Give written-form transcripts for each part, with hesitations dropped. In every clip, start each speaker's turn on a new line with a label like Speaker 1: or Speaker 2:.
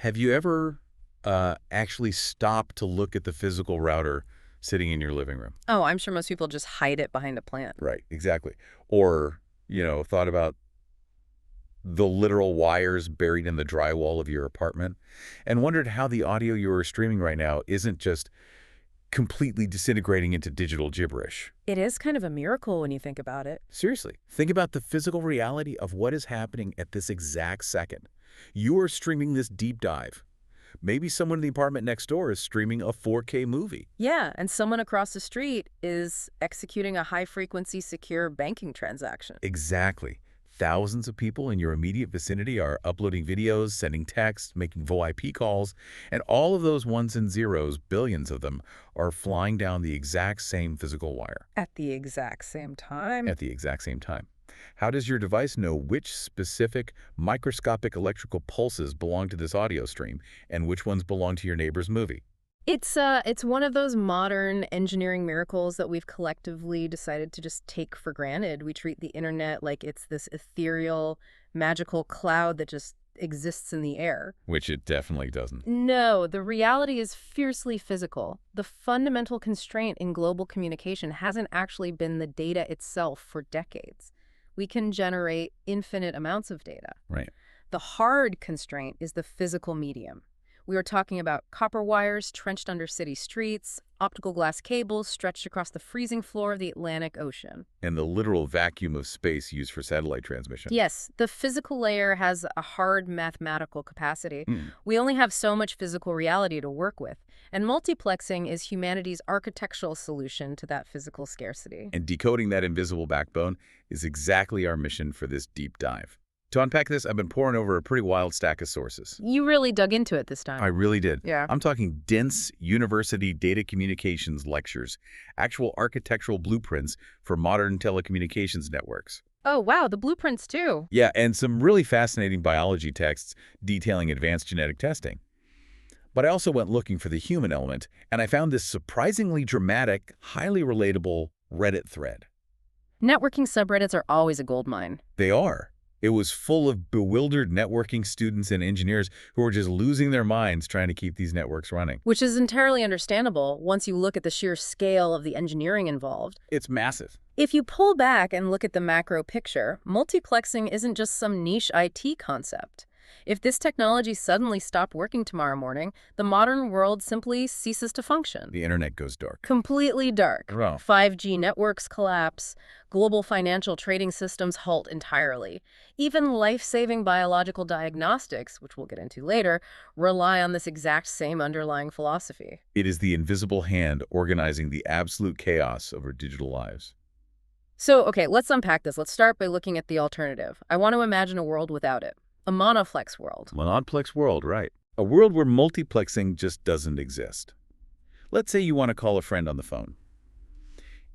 Speaker 1: Have you ever actually stopped to look at the physical router sitting in your living room?
Speaker 2: Oh, I'm sure most people just hide it behind a plant.
Speaker 1: Right, exactly. Or, thought about the literal wires buried in the drywall of your apartment and wondered how the audio you are streaming right now isn't just completely disintegrating into digital gibberish.
Speaker 2: It is kind of a miracle when you think about it.
Speaker 1: Seriously, think about the physical reality of what is happening at this exact second. You are streaming this deep dive. Maybe someone in the apartment next door is streaming a 4K movie.
Speaker 2: Yeah, and someone across the street is executing a high-frequency secure banking transaction.
Speaker 1: Exactly. Thousands of people in your immediate vicinity are uploading videos, sending texts, making VoIP calls, and all of those ones and zeros, billions of them, are flying down the exact same physical wire
Speaker 2: At the exact same time.
Speaker 1: at the exact same time. How does your device know which specific microscopic electrical pulses belong to this audio stream and which ones belong to your neighbor's movie?
Speaker 2: It's one of those modern engineering miracles that we've collectively decided to just take for granted. We treat the internet like it's this ethereal, magical cloud that just exists in the air.
Speaker 1: Which it definitely doesn't.
Speaker 2: No, the reality is fiercely physical. The fundamental constraint in global communication hasn't actually been the data itself for decades. We can generate infinite amounts of data.
Speaker 1: Right.
Speaker 2: The hard constraint is the physical medium. We are talking about copper wires trenched under city streets, optical glass cables stretched across the freezing floor of the Atlantic Ocean.
Speaker 1: And the literal vacuum of space used for satellite transmission.
Speaker 2: Yes, the physical layer has a hard mathematical capacity.
Speaker 1: Mm.
Speaker 2: We only have so much physical reality to work with, and multiplexing is humanity's architectural solution to that physical scarcity.
Speaker 1: And decoding that invisible backbone is exactly our mission for this deep dive. To unpack this, I've been poring over a pretty wild stack of sources.
Speaker 2: You really dug into it this time.
Speaker 1: I really did.
Speaker 2: Yeah.
Speaker 1: I'm talking dense university data communications lectures, actual architectural blueprints for modern telecommunications networks.
Speaker 2: Oh, wow, the blueprints too.
Speaker 1: Yeah, and some really fascinating biology texts detailing advanced genetic testing. But I also went looking for the human element, and I found this surprisingly dramatic, highly relatable Reddit thread.
Speaker 2: Networking subreddits are always a goldmine.
Speaker 1: They are. It was full of bewildered networking students and engineers who were just losing their minds trying to keep these networks running.
Speaker 2: Which is entirely understandable once you look at the sheer scale of the engineering involved.
Speaker 1: It's massive.
Speaker 2: If you pull back and look at the macro picture, multiplexing isn't just some niche IT concept. If this technology suddenly stopped working tomorrow morning, the modern world simply ceases to function.
Speaker 1: The internet goes dark.
Speaker 2: Completely dark.
Speaker 1: Wow.
Speaker 2: 5G networks collapse. Global financial trading systems halt entirely. Even life-saving biological diagnostics, which we'll get into later, rely on this exact same underlying philosophy.
Speaker 1: It is the invisible hand organizing the absolute chaos of our digital lives.
Speaker 2: So, okay, let's unpack this. Let's start by looking at the alternative. I want to imagine a world without it. A monoplex world.
Speaker 1: Monoplex world, right. A world where multiplexing just doesn't exist. Let's say you want to call a friend on the phone.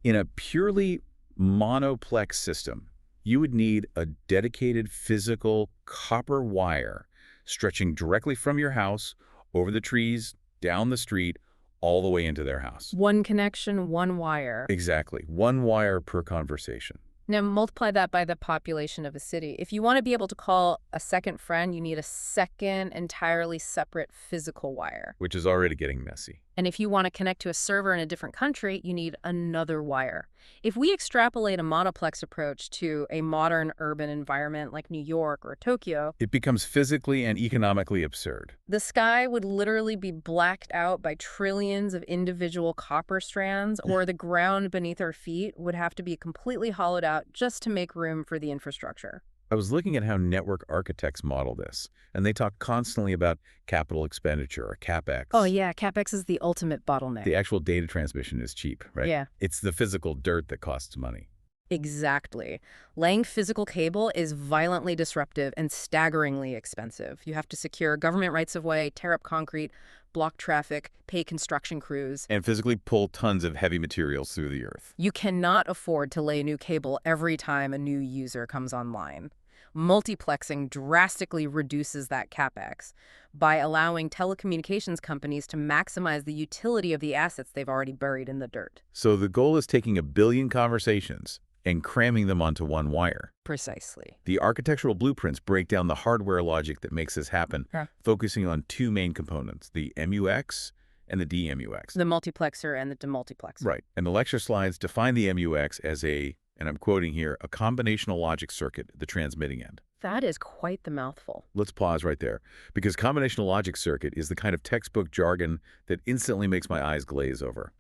Speaker 1: In a purely monoplex system, you would need a dedicated physical copper wire stretching directly from your house, over the trees, down the street, all the way into their house.
Speaker 2: One connection, one wire.
Speaker 1: Exactly. One wire per conversation.
Speaker 2: Now multiply that by the population of a city. If you want to be able to call a second friend, you need a second, entirely separate physical wire.
Speaker 1: Which is already getting messy.
Speaker 2: And if you want to connect to a server in a different country, you need another wire. If we extrapolate a monoplex approach to a modern urban environment like New York or Tokyo,
Speaker 1: It becomes physically and economically absurd.
Speaker 2: the sky would literally be blacked out by trillions of individual copper strands, or the ground beneath our feet would have to be completely hollowed out just to make room for the infrastructure.
Speaker 1: I was looking at how network architects model this, and they talk constantly about capital expenditure or CapEx.
Speaker 2: Oh yeah, CapEx is the ultimate bottleneck.
Speaker 1: The actual data transmission is cheap, right?
Speaker 2: Yeah.
Speaker 1: It's the physical dirt that costs money.
Speaker 2: Exactly. Laying physical cable is violently disruptive and staggeringly expensive. You have to secure government rights of way, tear up concrete, block traffic, pay construction crews.
Speaker 1: And physically pull tons of heavy materials through the earth.
Speaker 2: You cannot afford to lay new cable every time a new user comes online. Multiplexing drastically reduces that CapEx by allowing telecommunications companies to maximize the utility of the assets they've already buried in the dirt.
Speaker 1: So the goal is taking 1 billion conversations and cramming them onto one wire.
Speaker 2: Precisely.
Speaker 1: The architectural blueprints break down the hardware logic that makes this happen,
Speaker 2: Yeah.
Speaker 1: focusing on two main components, the MUX and the DMUX.
Speaker 2: The multiplexer and the demultiplexer.
Speaker 1: Right. And the lecture slides define the MUX as a, and I'm quoting here, a combinational logic circuit at the transmitting end.
Speaker 2: That is quite the mouthful.
Speaker 1: Let's pause right there, because combinational logic circuit is the kind of textbook jargon that instantly makes my eyes glaze over.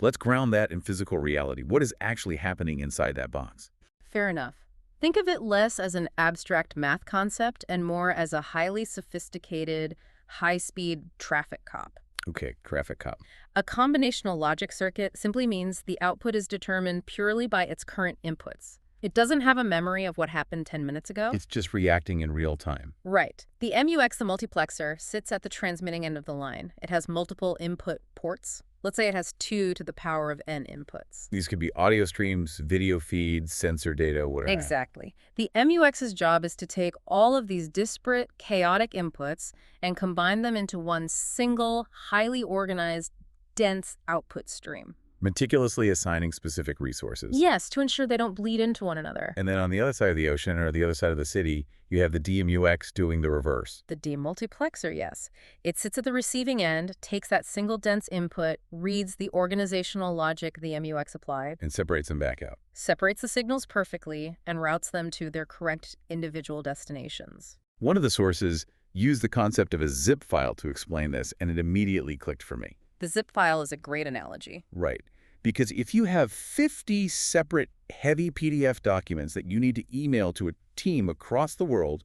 Speaker 1: Let's ground that in physical reality. What is actually happening inside that box?
Speaker 2: Fair enough. Think of it less as an abstract math concept and more as a highly sophisticated, high-speed traffic cop.
Speaker 1: Okay, traffic cop.
Speaker 2: A combinational logic circuit simply means the output is determined purely by its current inputs. It doesn't have a memory of what happened 10 minutes ago.
Speaker 1: It's just reacting in real time.
Speaker 2: Right. The MUX, the multiplexer, sits at the transmitting end of the line. It has multiple input ports. Let's say it has 2 to the power of n inputs.
Speaker 1: These could be audio streams, video feeds, sensor data, whatever.
Speaker 2: Exactly. The MUX's job is to take all of these disparate, chaotic inputs and combine them into one single, highly organized, dense output stream.
Speaker 1: Meticulously assigning specific resources.
Speaker 2: Yes, to ensure they don't bleed into one another.
Speaker 1: And then on the other side of the ocean or the other side of the city, you have the DMUX doing the reverse.
Speaker 2: The demultiplexer, yes. It sits at the receiving end, takes that single dense input, reads the organizational logic the MUX applied,
Speaker 1: And separates them back out.
Speaker 2: separates the signals perfectly, and routes them to their correct individual destinations.
Speaker 1: One of the sources used the concept of a zip file to explain this, and it immediately clicked for me.
Speaker 2: The zip file is a great analogy.
Speaker 1: Right. Because if you have 50 separate heavy PDF documents that you need to email to a team across the world,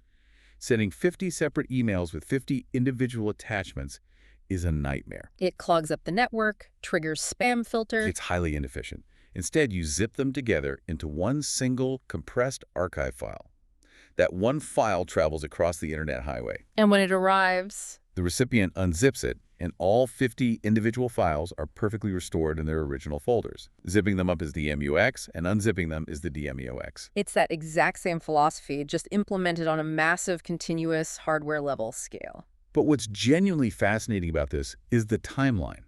Speaker 1: sending 50 separate emails with 50 individual attachments is a nightmare.
Speaker 2: It clogs up the network, triggers spam filter.
Speaker 1: It's highly inefficient. Instead, you zip them together into one single compressed archive file. That one file travels across the internet highway.
Speaker 2: And when it arrives,
Speaker 1: The recipient unzips it, and all 50 individual files are perfectly restored in their original folders. Zipping them up is the MUX, and unzipping them is the DMUX.
Speaker 2: it's that exact same philosophy, just implemented on a massive, continuous, hardware-level scale.
Speaker 1: But what's genuinely fascinating about this is the timeline.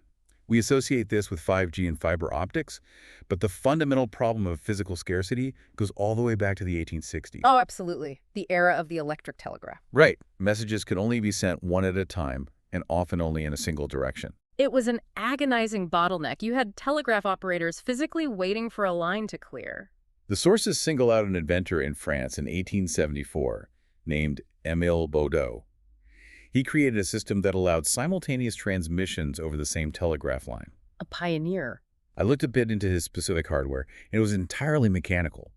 Speaker 1: We associate this with 5G and fiber optics, but the fundamental problem of physical scarcity goes all the way back to the 1860s.
Speaker 2: Oh, absolutely. The era of the electric telegraph.
Speaker 1: Right. Messages could only be sent one at a time, and often only in a single direction.
Speaker 2: It was an agonizing bottleneck. You had telegraph operators physically waiting for a line to clear.
Speaker 1: The sources single out an inventor in France in 1874 named Émile Baudot. He created a system that allowed simultaneous transmissions over the same telegraph line.
Speaker 2: A pioneer.
Speaker 1: I looked a bit into his specific hardware, and it was entirely mechanical.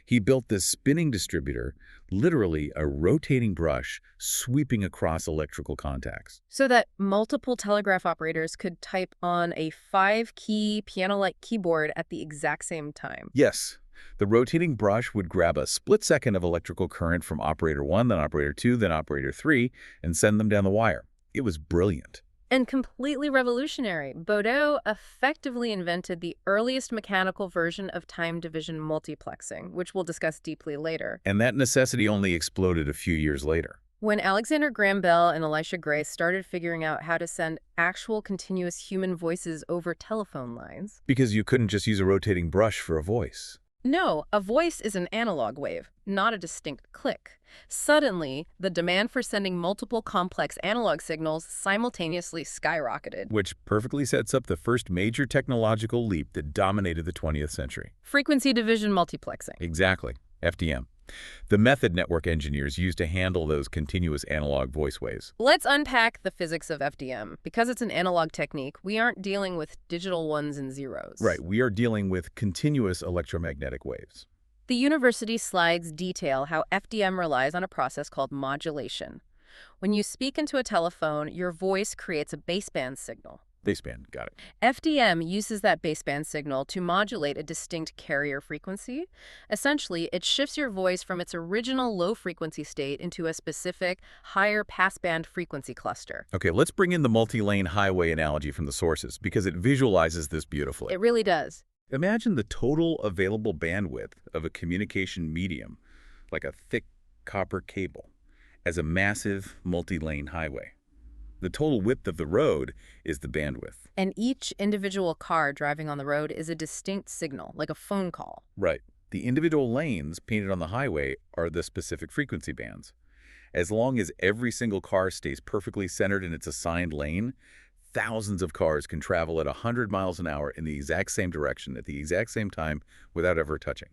Speaker 1: He built this spinning distributor, literally a rotating brush sweeping across electrical contacts.
Speaker 2: So that multiple telegraph operators could type on a 5-key piano-like keyboard at the exact same time.
Speaker 1: Yes, the rotating brush would grab a split second of electrical current from operator 1, then operator 2, then operator 3, and send them down the wire. It was brilliant.
Speaker 2: And completely revolutionary. Baudot effectively invented the earliest mechanical version of time division multiplexing, which we'll discuss deeply later.
Speaker 1: And that necessity only exploded a few years later.
Speaker 2: When Alexander Graham Bell and Elisha Gray started figuring out how to send actual continuous human voices over telephone lines.
Speaker 1: Because you couldn't just use a rotating brush for a voice.
Speaker 2: No, a voice is an analog wave, not a distinct click. Suddenly, the demand for sending multiple complex analog signals simultaneously skyrocketed.
Speaker 1: Which perfectly sets up the first major technological leap that dominated the 20th century.
Speaker 2: Frequency division multiplexing.
Speaker 1: Exactly, FDM. The method network engineers used to handle those continuous analog voice waves.
Speaker 2: Let's unpack the physics of FDM. Because it's an analog technique, we aren't dealing with digital ones and zeros.
Speaker 1: Right, we are dealing with continuous electromagnetic waves.
Speaker 2: The university slides detail how FDM relies on a process called modulation. When you speak into a telephone, your voice creates a baseband signal.
Speaker 1: Baseband, got it.
Speaker 2: FDM uses that baseband signal to modulate a distinct carrier frequency. Essentially, it shifts your voice from its original low-frequency state into a specific, higher passband frequency cluster.
Speaker 1: Okay, let's bring in the multi-lane highway analogy from the sources, because it visualizes this beautifully.
Speaker 2: It really does.
Speaker 1: Imagine the total available bandwidth of a communication medium, like a thick copper cable, as a massive multi-lane highway. The total width of the road is the bandwidth.
Speaker 2: And each individual car driving on the road is a distinct signal, like a phone call.
Speaker 1: Right. The individual lanes painted on the highway are the specific frequency bands. As long as every single car stays perfectly centered in its assigned lane, thousands of cars can travel at 100 miles an hour in the exact same direction at the exact same time without ever touching.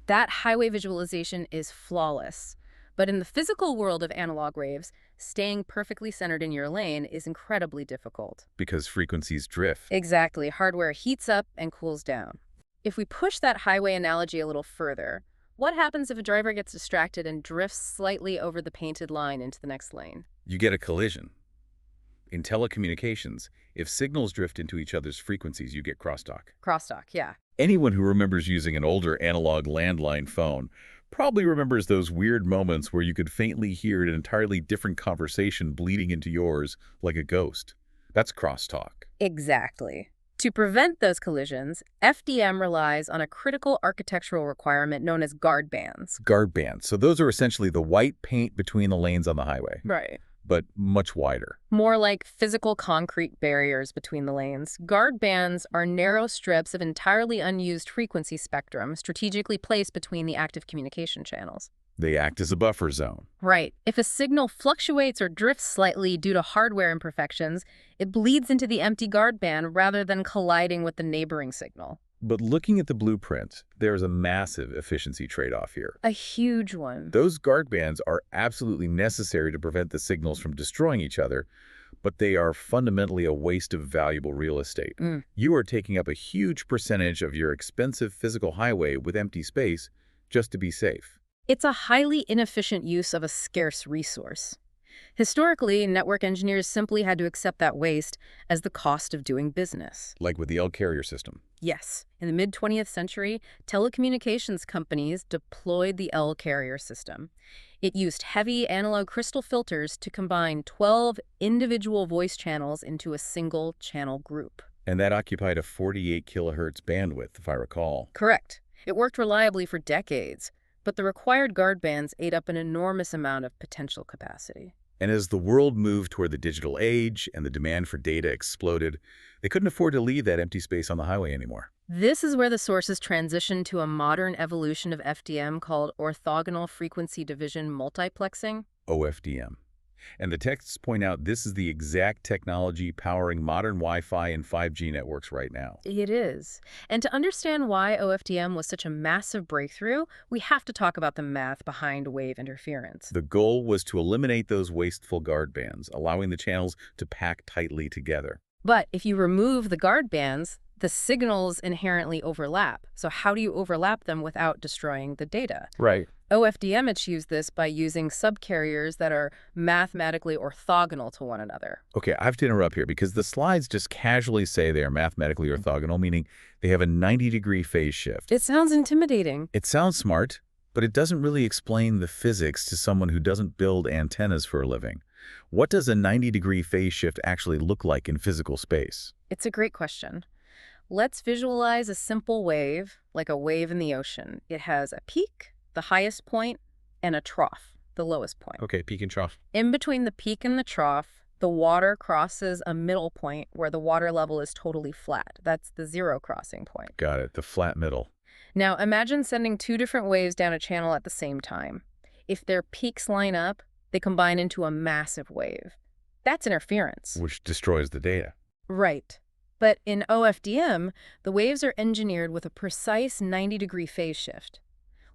Speaker 2: That highway visualization is flawless. But in the physical world of analog waves, staying perfectly centered in your lane is incredibly difficult.
Speaker 1: Because frequencies drift.
Speaker 2: Exactly. Hardware heats up and cools down. If we push that highway analogy a little further, what happens if a driver gets distracted and drifts slightly over the painted line into the next lane?
Speaker 1: You get a collision. In telecommunications, if signals drift into each other's frequencies, you get crosstalk.
Speaker 2: Crosstalk, yeah.
Speaker 1: Anyone who remembers using an older analog landline phone probably remembers those weird moments where you could faintly hear an entirely different conversation bleeding into yours like a ghost. That's crosstalk.
Speaker 2: Exactly. To prevent those collisions, FDM relies on a critical architectural requirement known as guard bands.
Speaker 1: Guard bands. So those are essentially the white paint between the lanes on the highway,
Speaker 2: Right.
Speaker 1: but much wider.
Speaker 2: More like physical concrete barriers between the lanes. Guard bands are narrow strips of entirely unused frequency spectrum strategically placed between the active communication channels.
Speaker 1: They act as a buffer zone.
Speaker 2: Right. If a signal fluctuates or drifts slightly due to hardware imperfections, it bleeds into the empty guard band rather than colliding with the neighboring signal.
Speaker 1: But looking at the blueprint, there's a massive efficiency trade-off here.
Speaker 2: A huge one.
Speaker 1: Those guard bands are absolutely necessary to prevent the signals from destroying each other, but they are fundamentally a waste of valuable real estate. You are taking up a huge percentage of your expensive physical highway with empty space just to be safe.
Speaker 2: It's a highly inefficient use of a scarce resource. Historically, network engineers simply had to accept that waste as the cost of doing business.
Speaker 1: Like with the L carrier system.
Speaker 2: Yes, in the mid-20th century, telecommunications companies deployed the L carrier system. It used heavy analog crystal filters to combine 12 individual voice channels into a single channel group.
Speaker 1: And that occupied a 48 kilohertz bandwidth, if I recall.
Speaker 2: Correct. It worked reliably for decades, but the required guard bands ate up an enormous amount of potential capacity.
Speaker 1: And as the world moved toward the digital age and the demand for data exploded, they couldn't afford to leave that empty space on the highway anymore.
Speaker 2: This is where the sources transitioned to a modern evolution of FDM called orthogonal frequency division multiplexing.
Speaker 1: OFDM. And the texts point out this is the exact technology powering modern Wi-Fi and 5G networks right now.
Speaker 2: It is. And to understand why OFDM was such a massive breakthrough, we have to talk about the math behind wave interference.
Speaker 1: The goal was to eliminate those wasteful guard bands, allowing the channels to pack tightly together.
Speaker 2: But if you remove the guard bands, the signals inherently overlap. So how do you overlap them without destroying the data?
Speaker 1: Right.
Speaker 2: OFDM achieves this by using subcarriers that are mathematically orthogonal to one another.
Speaker 1: Okay, I have to interrupt here because the slides just casually say they are mathematically orthogonal, meaning they have a 90-degree phase shift.
Speaker 2: It sounds intimidating.
Speaker 1: It sounds smart, but it doesn't really explain the physics to someone who doesn't build antennas for a living. What does a 90-degree phase shift actually look like in physical space?
Speaker 2: It's a great question. Let's visualize a simple wave, like a wave in the ocean. It has a peak, the highest point, and a trough, the lowest point.
Speaker 1: Okay, peak and trough.
Speaker 2: In between the peak and the trough, the water crosses a middle point where the water level is totally flat. That's the zero crossing point.
Speaker 1: Got it, the flat middle.
Speaker 2: Now, imagine sending two different waves down a channel at the same time. If their peaks line up, they combine into a massive wave. That's interference.
Speaker 1: Which destroys the data.
Speaker 2: Right. But in OFDM, the waves are engineered with a precise 90-degree phase shift.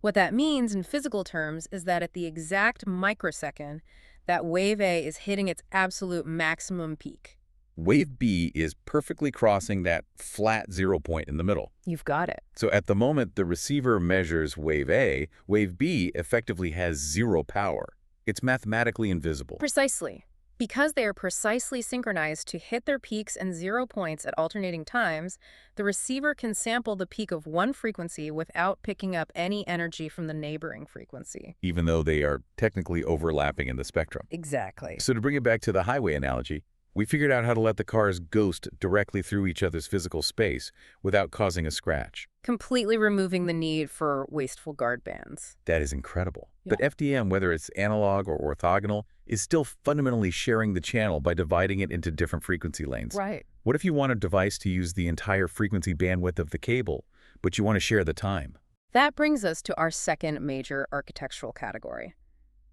Speaker 2: What that means in physical terms is that at the exact microsecond, that wave A is hitting its absolute maximum peak.
Speaker 1: Wave B is perfectly crossing that flat 0 point in the middle.
Speaker 2: You've got it.
Speaker 1: So at the moment the receiver measures wave A, wave B effectively has zero power. It's mathematically invisible.
Speaker 2: Precisely. Because they are precisely synchronized to hit their peaks and 0 points at alternating times, the receiver can sample the peak of one frequency without picking up any energy from the neighboring frequency.
Speaker 1: Even though they are technically overlapping in the spectrum.
Speaker 2: Exactly.
Speaker 1: So to bring it back to the highway analogy, we figured out how to let the cars ghost directly through each other's physical space without causing a scratch.
Speaker 2: Completely removing the need for wasteful guard bands.
Speaker 1: That is incredible.
Speaker 2: Yeah.
Speaker 1: But FDM, whether it's analog or orthogonal, is still fundamentally sharing the channel by dividing it into different frequency lanes.
Speaker 2: Right.
Speaker 1: What if you want a device to use the entire frequency bandwidth of the cable, but you want to share the time?
Speaker 2: That brings us to our second major architectural category,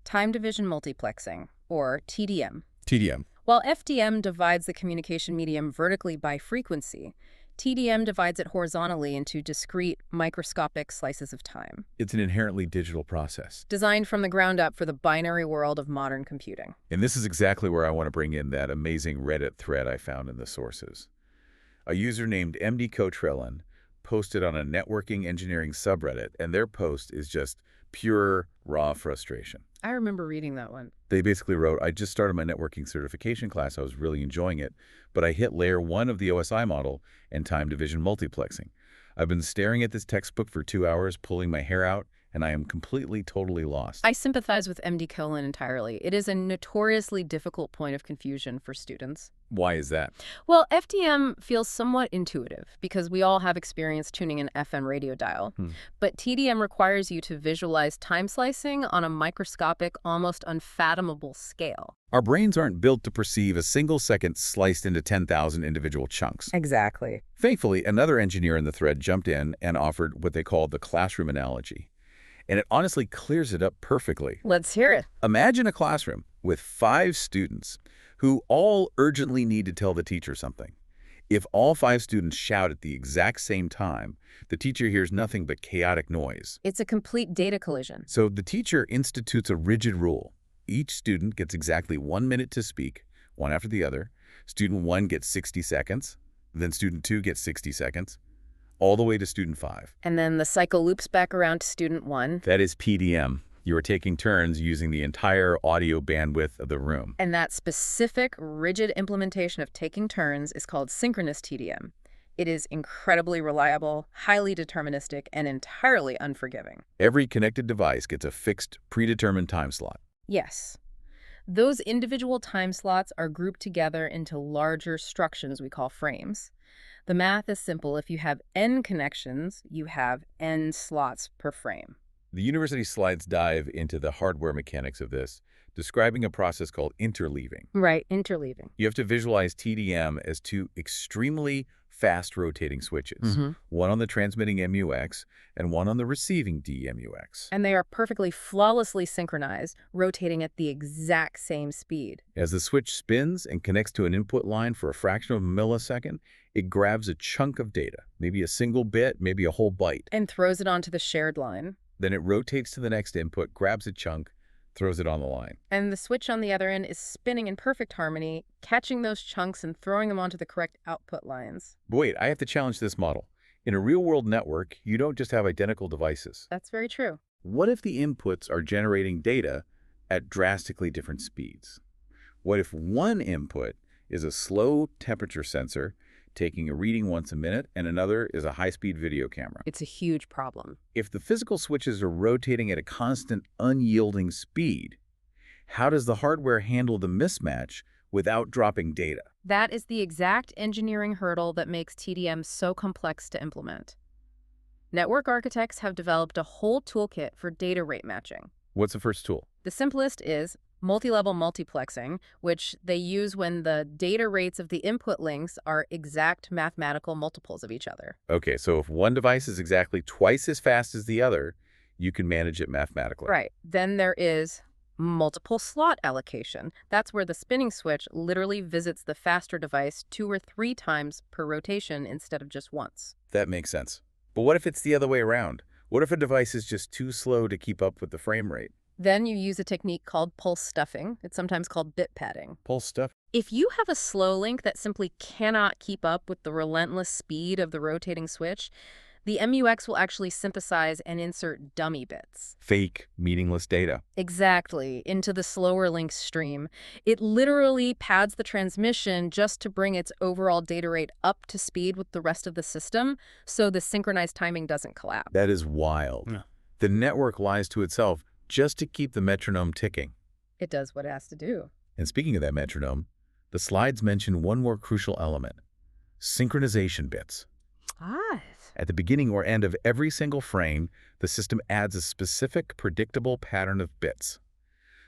Speaker 2: time division multiplexing, or TDM.
Speaker 1: TDM.
Speaker 2: While FDM divides the communication medium vertically by frequency, TDM divides it horizontally into discrete, microscopic slices of time,
Speaker 1: It's an inherently digital process.
Speaker 2: designed from the ground up for the binary world of modern computing.
Speaker 1: And this is exactly where I want to bring in that amazing Reddit thread I found in the sources. A user named MD Cotrellin posted on a networking engineering subreddit, and their post is just pure, raw frustration.
Speaker 2: I remember reading that one.
Speaker 1: They basically wrote, I just started my networking certification class. I was really enjoying it, but I hit layer 1 of the OSI model and time division multiplexing. I've been staring at this textbook for 2 hours, pulling my hair out, and I am completely, totally lost.
Speaker 2: I sympathize with MD Colin entirely. It is a notoriously difficult point of confusion for students.
Speaker 1: Why is that?
Speaker 2: Well, FDM feels somewhat intuitive because we all have experience tuning an FM radio dial. But TDM requires you to visualize time slicing on a microscopic, almost unfathomable scale.
Speaker 1: Our brains aren't built to perceive a single second sliced into 10,000 individual chunks.
Speaker 2: Exactly.
Speaker 1: Thankfully, another engineer in the thread jumped in and offered what they called the classroom analogy. And it honestly clears it up perfectly.
Speaker 2: Let's hear it.
Speaker 1: Imagine a classroom with 5 students who all urgently need to tell the teacher something. If all 5 students shout at the exact same time, the teacher hears nothing but chaotic noise.
Speaker 2: It's a complete data collision.
Speaker 1: So the teacher institutes a rigid rule. Each student gets exactly 1 minute to speak, one after the other. Student 1 gets 60 seconds, then student 2 gets 60 seconds, all the way to student 5.
Speaker 2: And then the cycle loops back around to student 1.
Speaker 1: That is PDM. You are taking turns using the entire audio bandwidth of the room.
Speaker 2: And that specific, rigid implementation of taking turns is called synchronous TDM. It is incredibly reliable, highly deterministic, and entirely unforgiving.
Speaker 1: Every connected device gets a fixed, predetermined time slot.
Speaker 2: Yes. Those individual time slots are grouped together into larger structures we call frames. The math is simple. If you have n connections, you have n slots per frame.
Speaker 1: The university slides dive into the hardware mechanics of this, describing a process called interleaving.
Speaker 2: Right, interleaving.
Speaker 1: You have to visualize TDM as 2 extremely fast rotating switches, one on the transmitting MUX and one on the receiving DMUX.
Speaker 2: And they are perfectly flawlessly synchronized, rotating at the exact same speed.
Speaker 1: As the switch spins and connects to an input line for a fraction of a millisecond, it grabs a chunk of data, maybe a single bit, maybe a whole byte.
Speaker 2: And throws it onto the shared line.
Speaker 1: Then it rotates to the next input, grabs a chunk, throws it on the line.
Speaker 2: And the switch on the other end is spinning in perfect harmony, catching those chunks and throwing them onto the correct output lines.
Speaker 1: But wait, I have to challenge this model. In a real-world network, you don't just have identical devices.
Speaker 2: That's very true.
Speaker 1: What if the inputs are generating data at drastically different speeds? What if one input is a slow temperature sensor taking a reading once a minute, and another is a high-speed video camera?
Speaker 2: It's a huge problem.
Speaker 1: If the physical switches are rotating at a constant, unyielding speed, how does the hardware handle the mismatch without dropping data?
Speaker 2: That is the exact engineering hurdle that makes TDM so complex to implement. Network architects have developed a whole toolkit for data rate matching.
Speaker 1: What's the first tool?
Speaker 2: The simplest is multi-level multiplexing, which they use when the data rates of the input links are exact mathematical multiples of each other.
Speaker 1: Okay, so if one device is exactly twice as fast as the other, you can manage it mathematically.
Speaker 2: Right. Then there is multiple slot allocation. That's where the spinning switch literally visits the faster device 2 or 3 times per rotation instead of just once.
Speaker 1: That makes sense. But what if it's the other way around? What if a device is just too slow to keep up with the frame rate?
Speaker 2: Then you use a technique called pulse stuffing. It's sometimes called bit padding.
Speaker 1: Pulse stuff?
Speaker 2: If you have a slow link that simply cannot keep up with the relentless speed of the rotating switch, the MUX will actually synthesize and insert dummy bits.
Speaker 1: Fake, meaningless data.
Speaker 2: Exactly, into the slower link stream. It literally pads the transmission just to bring its overall data rate up to speed with the rest of the system, so the synchronized timing doesn't collapse.
Speaker 1: That is wild.
Speaker 3: Yeah.
Speaker 1: The network lies to itself just to keep the metronome ticking.
Speaker 2: It does what it has to do.
Speaker 1: And speaking of that metronome, the slides mention one more crucial element: synchronization bits.
Speaker 2: Ah.
Speaker 1: At the beginning or end of every single frame, the system adds a specific, predictable pattern of bits.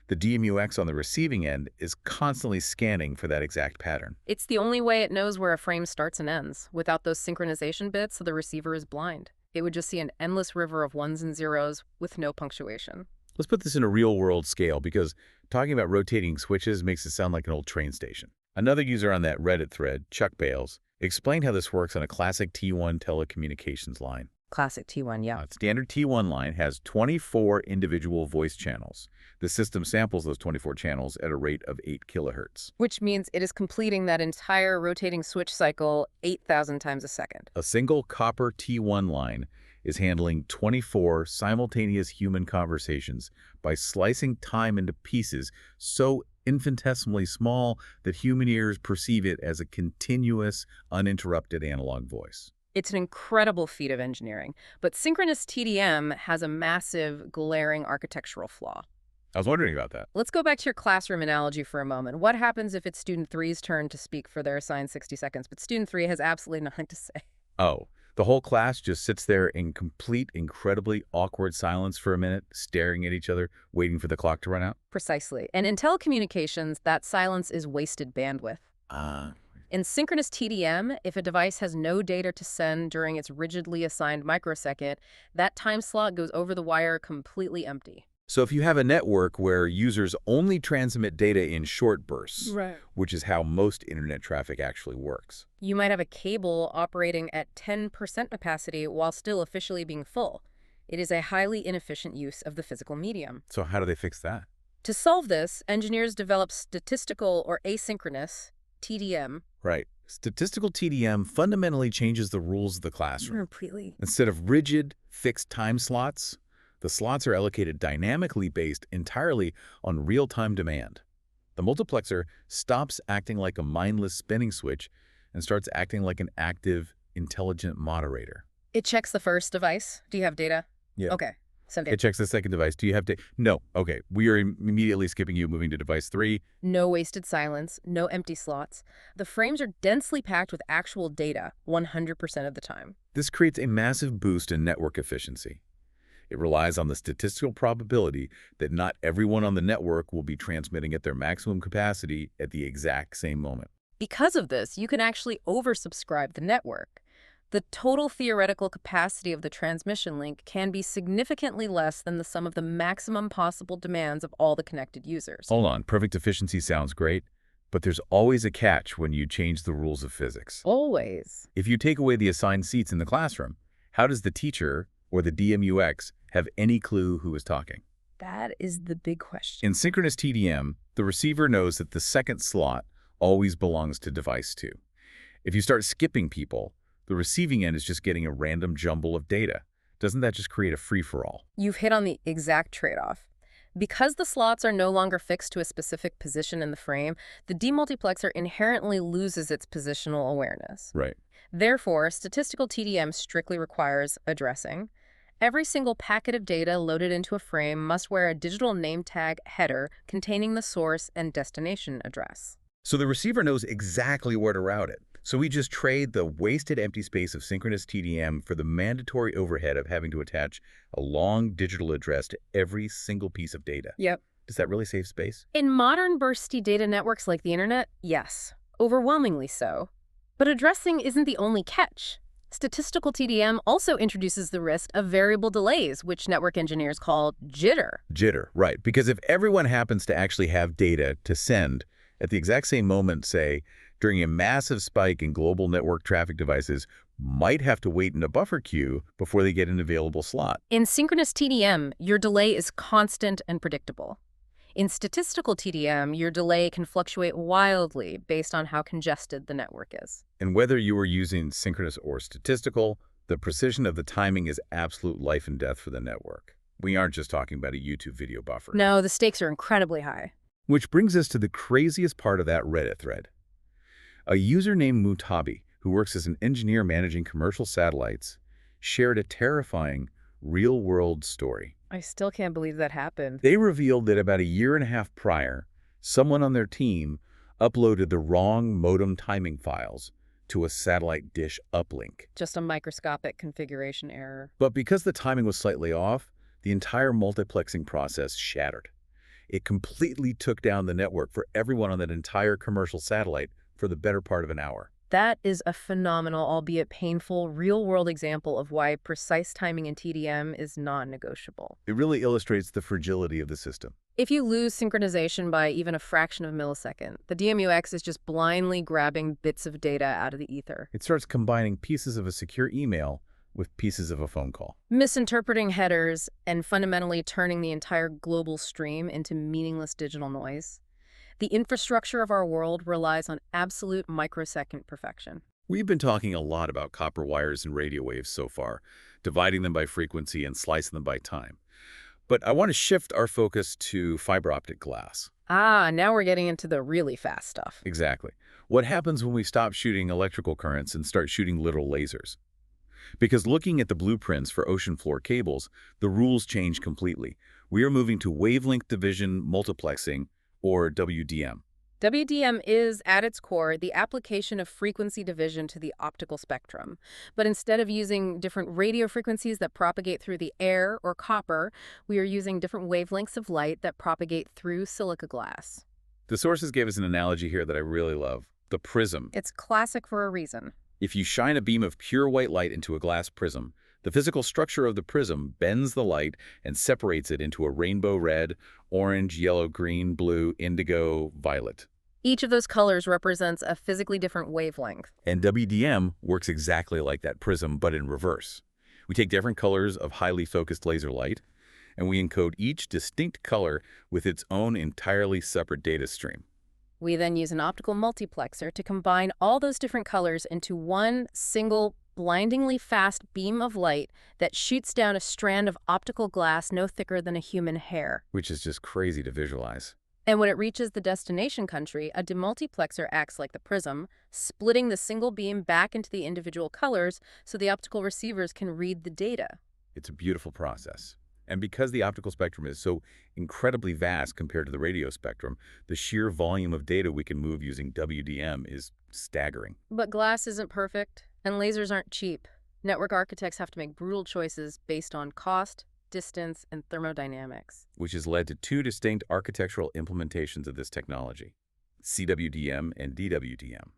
Speaker 1: The DMUX on the receiving end is constantly scanning for that exact pattern.
Speaker 2: It's the only way it knows where a frame starts and ends. Without those synchronization bits, the receiver is blind. It would just see an endless river of ones and zeros with no punctuation.
Speaker 1: Let's put this in a real-world scale because talking about rotating switches makes it sound like an old train station. Another user on that Reddit thread, Chuck Bales, explained how this works on a classic T1 telecommunications line.
Speaker 2: Classic T1, yeah.
Speaker 1: A standard T1 line has 24 individual voice channels. The system samples those 24 channels at a rate of 8 kilohertz.
Speaker 2: Which means it is completing that entire rotating switch cycle 8,000 times a second.
Speaker 1: A single copper T1 line is handling 24 simultaneous human conversations by slicing time into pieces so infinitesimally small that human ears perceive it as a continuous, uninterrupted analog voice.
Speaker 2: It's an incredible feat of engineering, but synchronous TDM has a massive, glaring architectural flaw.
Speaker 1: I was wondering about that.
Speaker 2: Let's go back to your classroom analogy for a moment. What happens if it's student 3's turn to speak for their assigned 60 seconds, but student 3 has absolutely nothing to say?
Speaker 1: Oh, the whole class just sits there in complete, incredibly awkward silence for a minute, staring at each other, waiting for the clock to run out?
Speaker 2: Precisely. And in telecommunications, that silence is wasted bandwidth. In synchronous TDM, if a device has no data to send during its rigidly assigned microsecond, that time slot goes over the wire completely empty.
Speaker 1: So if you have a network where users only transmit data in short bursts,
Speaker 2: Right.
Speaker 1: which is how most internet traffic actually works.
Speaker 2: You might have a cable operating at 10% capacity while still officially being full. It is a highly inefficient use of the physical medium.
Speaker 1: So how do they fix that?
Speaker 2: To solve this, engineers develop statistical or asynchronous TDM.
Speaker 1: Right. Statistical TDM fundamentally changes the rules of the classroom.
Speaker 2: Completely.
Speaker 1: Instead of rigid, fixed time slots, the slots are allocated dynamically based entirely on real-time demand. The multiplexer stops acting like a mindless spinning switch and starts acting like an active, intelligent moderator.
Speaker 2: It checks the first device. Do you have data?
Speaker 1: Yeah.
Speaker 2: Okay. Send
Speaker 1: It
Speaker 2: it.
Speaker 1: checks the second device. Do you have data? No. Okay. We are immediately skipping you, moving to device 3.
Speaker 2: No wasted silence, no empty slots. The frames are densely packed with actual data 100% of the time.
Speaker 1: This creates a massive boost in network efficiency. It relies on the statistical probability that not everyone on the network will be transmitting at their maximum capacity at the exact same moment.
Speaker 2: Because of this, you can actually oversubscribe the network. The total theoretical capacity of the transmission link can be significantly less than the sum of the maximum possible demands of all the connected users.
Speaker 1: Hold on, perfect efficiency sounds great, but there's always a catch when you change the rules of physics.
Speaker 2: Always.
Speaker 1: If you take away the assigned seats in the classroom, how does the teacher or the DMUX have any clue who is talking?
Speaker 2: That is the big question.
Speaker 1: In synchronous TDM, the receiver knows that the second slot always belongs to device 2. If you start skipping people, the receiving end is just getting a random jumble of data. Doesn't that just create a free-for-all?
Speaker 2: You've hit on the exact trade-off. Because the slots are no longer fixed to a specific position in the frame, the demultiplexer inherently loses its positional awareness.
Speaker 1: Right.
Speaker 2: Therefore, statistical TDM strictly requires addressing. Every single packet of data loaded into a frame must wear a digital name tag header containing the source and destination address.
Speaker 1: So the receiver knows exactly where to route it. So we just trade the wasted empty space of synchronous TDM for the mandatory overhead of having to attach a long digital address to every single piece of data.
Speaker 2: Yep.
Speaker 1: Does that really save space?
Speaker 2: In modern bursty data networks like the internet, yes, overwhelmingly so. But addressing isn't the only catch. Statistical TDM also introduces the risk of variable delays, which network engineers call jitter.
Speaker 1: Jitter, right. Because if everyone happens to actually have data to send at the exact same moment, say, during a massive spike in global network traffic, devices might have to wait in a buffer queue before they get an available slot.
Speaker 2: In synchronous TDM, your delay is constant and predictable. In statistical TDM, your delay can fluctuate wildly based on how congested the network is.
Speaker 1: And whether you are using synchronous or statistical, the precision of the timing is absolute life and death for the network. We aren't just talking about a YouTube video buffer.
Speaker 2: No, the stakes are incredibly high.
Speaker 1: Which brings us to the craziest part of that Reddit thread. A user named Mutabi, who works as an engineer managing commercial satellites, shared a terrifying, real-world story.
Speaker 2: I still can't believe that happened.
Speaker 1: They revealed that about a year and a half prior, someone on their team uploaded the wrong modem timing files to a satellite dish uplink.
Speaker 2: Just a microscopic configuration error.
Speaker 1: But because the timing was slightly off, the entire multiplexing process shattered. It completely took down the network for everyone on that entire commercial satellite for the better part of an hour.
Speaker 2: That is a phenomenal, albeit painful, real-world example of why precise timing in TDM is non-negotiable.
Speaker 1: It really illustrates the fragility of the system.
Speaker 2: If you lose synchronization by even a fraction of a millisecond, the DMUX is just blindly grabbing bits of data out of the ether,
Speaker 1: It starts combining pieces of a secure email with pieces of a phone call.
Speaker 2: misinterpreting headers and fundamentally turning the entire global stream into meaningless digital noise. The infrastructure of our world relies on absolute microsecond perfection.
Speaker 1: We've been talking a lot about copper wires and radio waves so far, dividing them by frequency and slicing them by time. But I want to shift our focus to fiber optic glass.
Speaker 2: Ah, now we're getting into the really fast stuff.
Speaker 1: Exactly. What happens when we stop shooting electrical currents and start shooting literal lasers? Because looking at the blueprints for ocean floor cables, the rules change completely. We are moving to wavelength division multiplexing, or WDM.
Speaker 2: WDM is, at its core, the application of frequency division to the optical spectrum. But instead of using different radio frequencies that propagate through the air or copper, we are using different wavelengths of light that propagate through silica glass.
Speaker 1: The sources gave us an analogy here that I really love, the prism.
Speaker 2: It's classic for a reason.
Speaker 1: If you shine a beam of pure white light into a glass prism, the physical structure of the prism bends the light and separates it into a rainbow red, orange, yellow, green, blue, indigo, violet.
Speaker 2: Each of those colors represents a physically different wavelength.
Speaker 1: And WDM works exactly like that prism, but in reverse. We take different colors of highly focused laser light, and we encode each distinct color with its own entirely separate data stream.
Speaker 2: We then use an optical multiplexer to combine all those different colors into one single, blindingly fast beam of light that shoots down a strand of optical glass no thicker than a human hair.
Speaker 1: Which is just crazy to visualize.
Speaker 2: And when it reaches the destination country, a demultiplexer acts like the prism, splitting the single beam back into the individual colors so the optical receivers can read the data.
Speaker 1: It's a beautiful process. And because the optical spectrum is so incredibly vast compared to the radio spectrum, the sheer volume of data we can move using WDM is staggering.
Speaker 2: But glass isn't perfect, and lasers aren't cheap. Network architects have to make brutal choices based on cost, distance, and thermodynamics.
Speaker 1: Which has led to two distinct architectural implementations of this technology, CWDM and DWDM.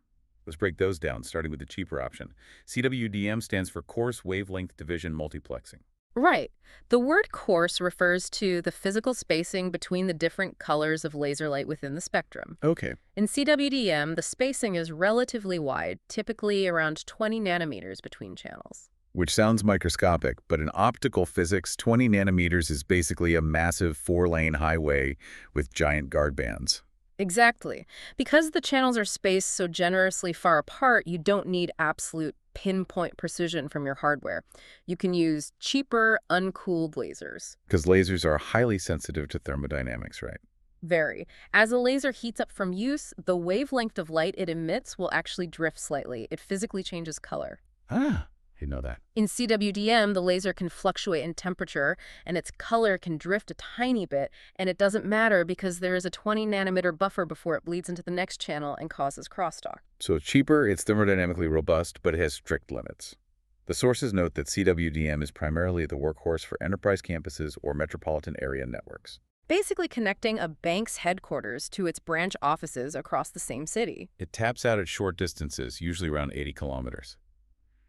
Speaker 1: Let's break those down, starting with the cheaper option. CWDM stands for Coarse Wavelength Division Multiplexing.
Speaker 2: Right. The word coarse refers to the physical spacing between the different colors of laser light within the spectrum.
Speaker 1: Okay.
Speaker 2: In CWDM, the spacing is relatively wide, typically around 20 nanometers between channels.
Speaker 1: Which sounds microscopic, but in optical physics, 20 nanometers is basically a massive 4-lane highway with giant guard bands.
Speaker 2: Exactly. Because the channels are spaced so generously far apart, you don't need absolute pinpoint precision from your hardware. You can use cheaper, uncooled lasers.
Speaker 1: Because lasers are highly sensitive to thermodynamics, right?
Speaker 2: Very. As a laser heats up from use, the wavelength of light it emits will actually drift slightly. It physically changes color.
Speaker 1: Ah, I didn't know that.
Speaker 2: In CWDM, the laser can fluctuate in temperature, and its color can drift a tiny bit, and it doesn't matter because there is a 20 nanometer buffer before it bleeds into the next channel and causes crosstalk.
Speaker 1: So it's cheaper, it's thermodynamically robust, but it has strict limits. The sources note that CWDM is primarily the workhorse for enterprise campuses or metropolitan area networks.
Speaker 2: Basically connecting a bank's headquarters to its branch offices across the same city.
Speaker 1: It taps out at short distances, usually around 80 kilometers.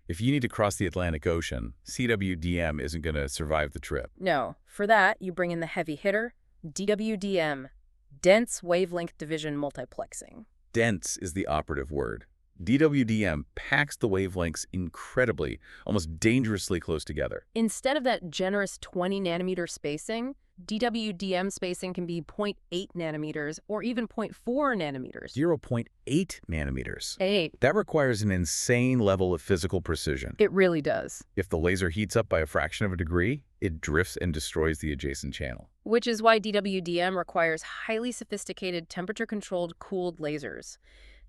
Speaker 1: If you need to cross the Atlantic Ocean, CWDM isn't going to survive the trip.
Speaker 2: No. For that, you bring in the heavy hitter, DWDM, Dense Wavelength Division Multiplexing.
Speaker 1: Dense is the operative word. DWDM packs the wavelengths incredibly, almost dangerously close together.
Speaker 2: Instead of that generous 20 nanometer spacing, DWDM spacing can be 0.8 nanometers or even 0.4 nanometers.
Speaker 1: 0.8 nanometers.
Speaker 2: 8.
Speaker 1: That requires an insane level of physical precision.
Speaker 2: It really does.
Speaker 1: If the laser heats up by a fraction of a degree, it drifts and destroys the adjacent channel.
Speaker 2: Which is why DWDM requires highly sophisticated temperature-controlled cooled lasers.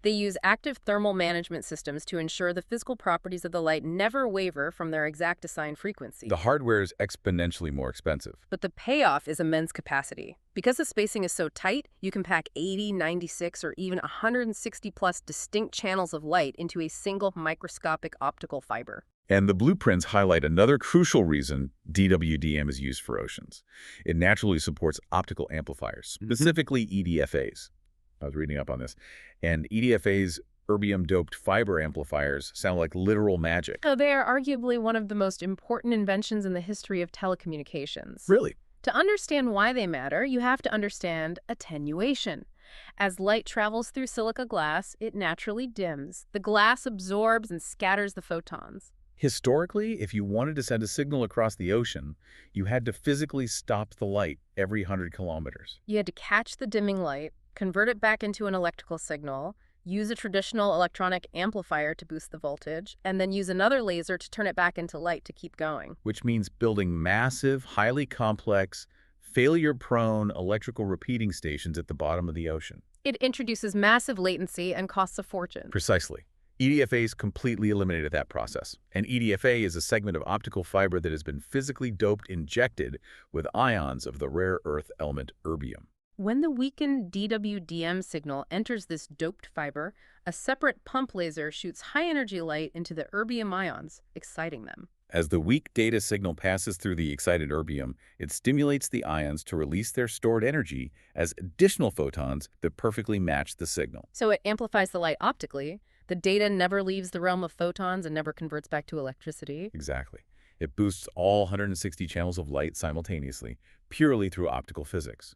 Speaker 2: They use active thermal management systems to ensure the physical properties of the light never waver from their exact assigned frequency.
Speaker 1: The hardware is exponentially more expensive.
Speaker 2: But the payoff is immense capacity. Because the spacing is so tight, you can pack 80, 96, or even 160-plus distinct channels of light into a single microscopic optical fiber.
Speaker 1: And the blueprints highlight another crucial reason DWDM is used for oceans. It naturally supports optical amplifiers, specifically EDFAs. I was reading up on this. And EDFAs erbium-doped fiber amplifiers sound like literal magic.
Speaker 2: So they are arguably one of the most important inventions in the history of telecommunications.
Speaker 1: Really?
Speaker 2: To understand why they matter, you have to understand attenuation. As light travels through silica glass, it naturally dims. The glass absorbs and scatters the photons.
Speaker 1: Historically, if you wanted to send a signal across the ocean, you had to physically stop the light every 100 kilometers.
Speaker 2: You had to catch the dimming light, convert it back into an electrical signal, use a traditional electronic amplifier to boost the voltage, and then use another laser to turn it back into light to keep going.
Speaker 1: Which means building massive, highly complex, failure-prone electrical repeating stations at the bottom of the ocean.
Speaker 2: It introduces massive latency and costs a fortune.
Speaker 1: Precisely. EDFAs completely eliminated that process. An EDFA is a segment of optical fiber that has been physically doped injected with ions of the rare earth element erbium.
Speaker 2: When the weakened DWDM signal enters this doped fiber, a separate pump laser shoots high-energy light into the erbium ions, exciting them.
Speaker 1: As the weak data signal passes through the excited erbium, it stimulates the ions to release their stored energy as additional photons that perfectly match the signal.
Speaker 2: So it amplifies the light optically. The data never leaves the realm of photons and never converts back to electricity.
Speaker 1: Exactly. It boosts all 160 channels of light simultaneously, purely through optical physics.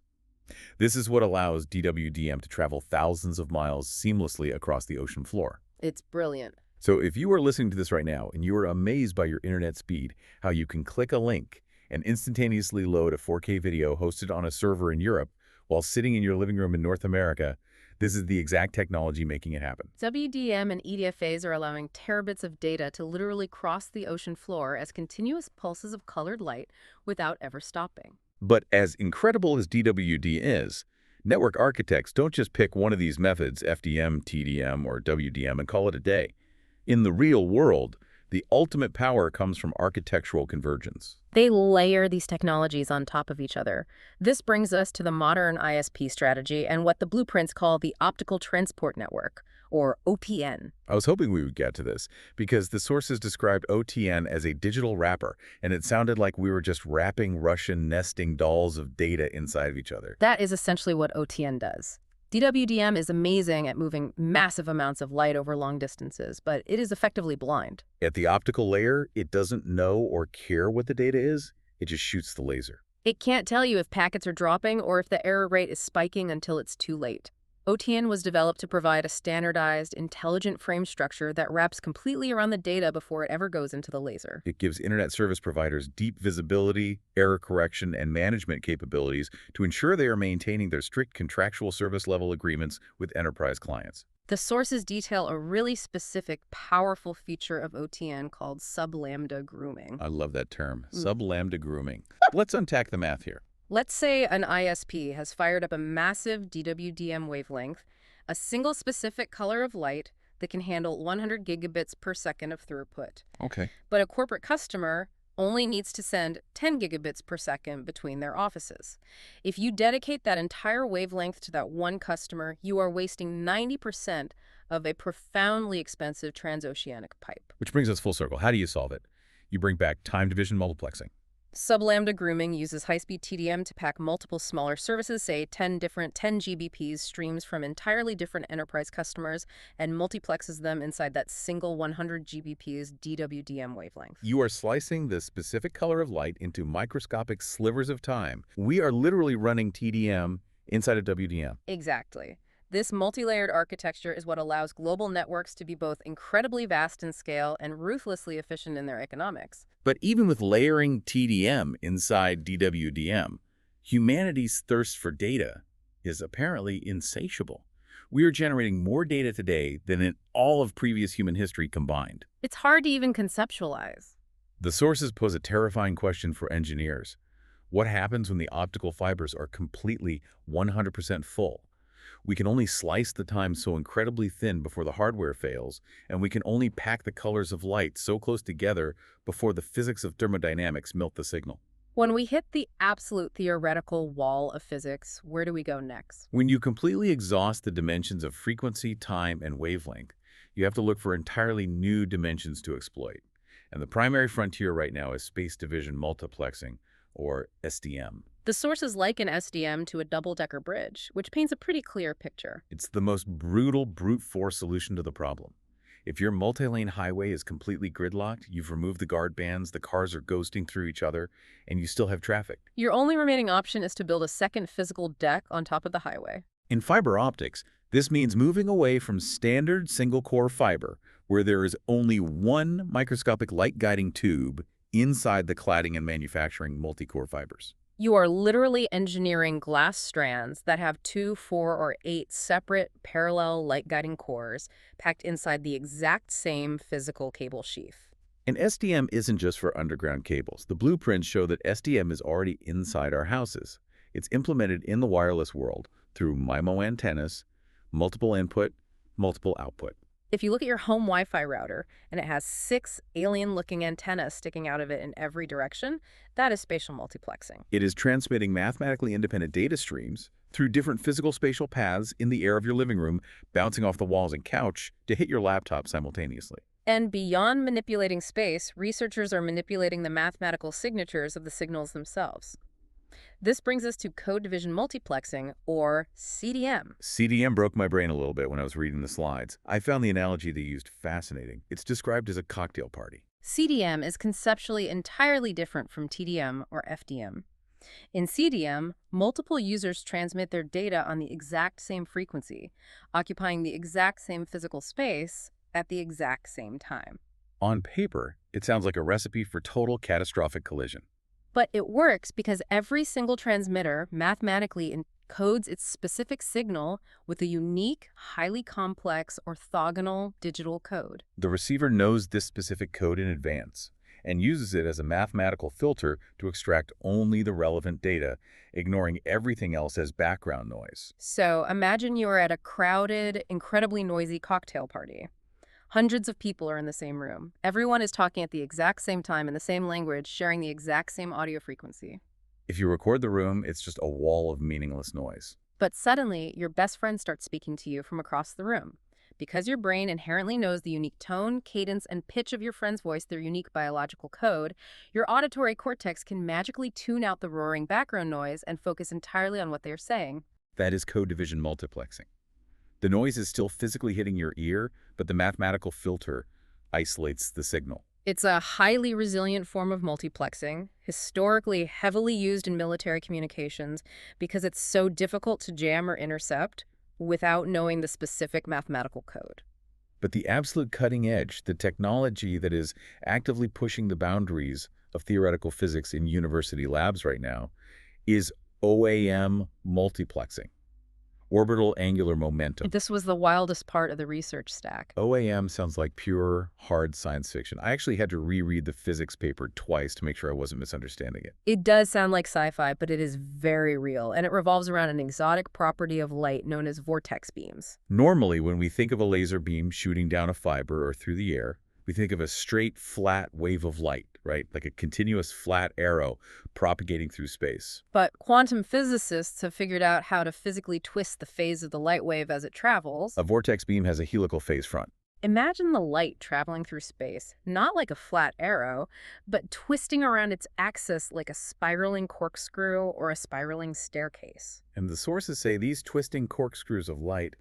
Speaker 1: This is what allows DWDM to travel thousands of miles seamlessly across the ocean floor.
Speaker 2: It's brilliant.
Speaker 1: So if you are listening to this right now and you are amazed by your internet speed, how you can click a link and instantaneously load a 4K video hosted on a server in Europe while sitting in your living room in North America, this is the exact technology making it happen.
Speaker 2: WDM and EDFAs are allowing terabits of data to literally cross the ocean floor as continuous pulses of colored light without ever stopping.
Speaker 1: But as incredible as DWD is, network architects don't just pick one of these methods, FDM, TDM, or WDM, and call it a day. In the real world, the ultimate power comes from architectural convergence.
Speaker 2: They layer these technologies on top of each other. This brings us to the modern ISP strategy and what the blueprints call the Optical Transport Network, or OTN.
Speaker 1: I was hoping we would get to this, because the sources described OTN as a digital wrapper, and it sounded like we were just wrapping Russian nesting dolls of data inside of each other.
Speaker 2: That is essentially what OTN does. DWDM is amazing at moving massive amounts of light over long distances, but it is effectively blind.
Speaker 1: At the optical layer, it doesn't know or care what the data is. It just shoots the laser.
Speaker 2: It can't tell you if packets are dropping or if the error rate is spiking until it's too late. OTN was developed to provide a standardized, intelligent frame structure that wraps completely around the data before it ever goes into the laser.
Speaker 1: It gives internet service providers deep visibility, error correction, and management capabilities to ensure they are maintaining their strict contractual service level agreements with enterprise clients.
Speaker 2: The sources detail a really specific, powerful feature of OTN called sub-lambda grooming.
Speaker 1: I love that term, sub-lambda grooming. Let's unpack the math here.
Speaker 2: Let's say an ISP has fired up a massive DWDM wavelength, a single specific color of light that can handle 100 gigabits per second of throughput.
Speaker 1: Okay.
Speaker 2: But a corporate customer only needs to send 10 gigabits per second between their offices. If you dedicate that entire wavelength to that one customer, you are wasting 90% of a profoundly expensive transoceanic pipe.
Speaker 1: Which brings us full circle. How do you solve it? You bring back time division multiplexing.
Speaker 2: Sub-lambda grooming uses high-speed TDM to pack multiple smaller services, say 10 GBps streams from entirely different enterprise customers, and multiplexes them inside that single 100 GBps DWDM wavelength.
Speaker 1: You are slicing the specific color of light into microscopic slivers of time. We are literally running TDM inside of WDM.
Speaker 2: Exactly. This multi-layered architecture is what allows global networks to be both incredibly vast in scale and ruthlessly efficient in their economics.
Speaker 1: But even with layering TDM inside DWDM, humanity's thirst for data is apparently insatiable. We are generating more data today than in all of previous human history combined.
Speaker 2: It's hard to even conceptualize.
Speaker 1: The sources pose a terrifying question for engineers. What happens when the optical fibers are completely 100% full? We can only slice the time so incredibly thin before the hardware fails, and we can only pack the colors of light so close together before the physics of thermodynamics melt the signal.
Speaker 2: When we hit the absolute theoretical wall of physics, where do we go next?
Speaker 1: When you completely exhaust the dimensions of frequency, time, and wavelength, you have to look for entirely new dimensions to exploit. And the primary frontier right now is space division multiplexing, or SDM.
Speaker 2: The source is like an SDM to a double-decker bridge, which paints a pretty clear picture.
Speaker 1: It's the most brutal brute force solution to the problem. If your multi-lane highway is completely gridlocked, you've removed the guard bands, the cars are ghosting through each other, and you still have traffic.
Speaker 2: Your only remaining option is to build a second physical deck on top of the highway.
Speaker 1: In fiber optics, this means moving away from standard single-core fiber, where there is only one microscopic light-guiding tube inside the cladding and manufacturing multi-core fibers.
Speaker 2: You are literally engineering glass strands that have 2, 4, or 8 separate parallel light-guiding cores packed inside the exact same physical cable sheath.
Speaker 1: And SDM isn't just for underground cables. The blueprints show that SDM is already inside our houses. It's implemented in the wireless world through MIMO antennas, multiple input, multiple output.
Speaker 2: If you look at your home Wi-Fi router and it has 6 alien-looking antennas sticking out of it in every direction, that is spatial multiplexing.
Speaker 1: It is transmitting mathematically independent data streams through different physical spatial paths in the air of your living room, bouncing off the walls and couch to hit your laptop simultaneously.
Speaker 2: And beyond manipulating space, researchers are manipulating the mathematical signatures of the signals themselves. This brings us to code division multiplexing, or CDM.
Speaker 1: CDM broke my brain a little bit when I was reading the slides. I found the analogy they used fascinating. It's described as a cocktail party.
Speaker 2: CDM is conceptually entirely different from TDM or FDM. In CDM, multiple users transmit their data on the exact same frequency, occupying the exact same physical space at the exact same time.
Speaker 1: On paper, it sounds like a recipe for total catastrophic collision.
Speaker 2: But it works because every single transmitter mathematically encodes its specific signal with a unique, highly complex, orthogonal digital code.
Speaker 1: The receiver knows this specific code in advance and uses it as a mathematical filter to extract only the relevant data, ignoring everything else as background noise.
Speaker 2: So imagine you are at a crowded, incredibly noisy cocktail party. Hundreds of people are in the same room. Everyone is talking at the exact same time in the same language, sharing the exact same audio frequency.
Speaker 1: If you record the room, it's just a wall of meaningless noise.
Speaker 2: But suddenly, your best friend starts speaking to you from across the room. Because your brain inherently knows the unique tone, cadence, and pitch of your friend's voice, their unique biological code, your auditory cortex can magically tune out the roaring background noise and focus entirely on what they are saying.
Speaker 1: That is code division multiplexing. The noise is still physically hitting your ear, but the mathematical filter isolates the signal.
Speaker 2: It's a highly resilient form of multiplexing, historically heavily used in military communications because it's so difficult to jam or intercept without knowing the specific mathematical code.
Speaker 1: But the absolute cutting edge, the technology that is actively pushing the boundaries of theoretical physics in university labs right now, is OAM multiplexing. Orbital angular momentum.
Speaker 2: This was the wildest part of the research stack.
Speaker 1: OAM sounds like pure, hard science fiction. I actually had to reread the physics paper twice to make sure I wasn't misunderstanding it.
Speaker 2: It does sound like sci-fi, but it is very real, and it revolves around an exotic property of light known as vortex beams.
Speaker 1: Normally, when we think of a laser beam shooting down a fiber or through the air, we think of a straight, flat wave of light, right? Like a continuous flat arrow propagating through space.
Speaker 2: But quantum physicists have figured out how to physically twist the phase of the light wave as it travels.
Speaker 1: A vortex beam has a helical phase front.
Speaker 2: Imagine the light traveling through space, not like a flat arrow, but twisting around its axis like a spiraling corkscrew or a spiraling staircase.
Speaker 1: And the sources say these twisting corkscrews of light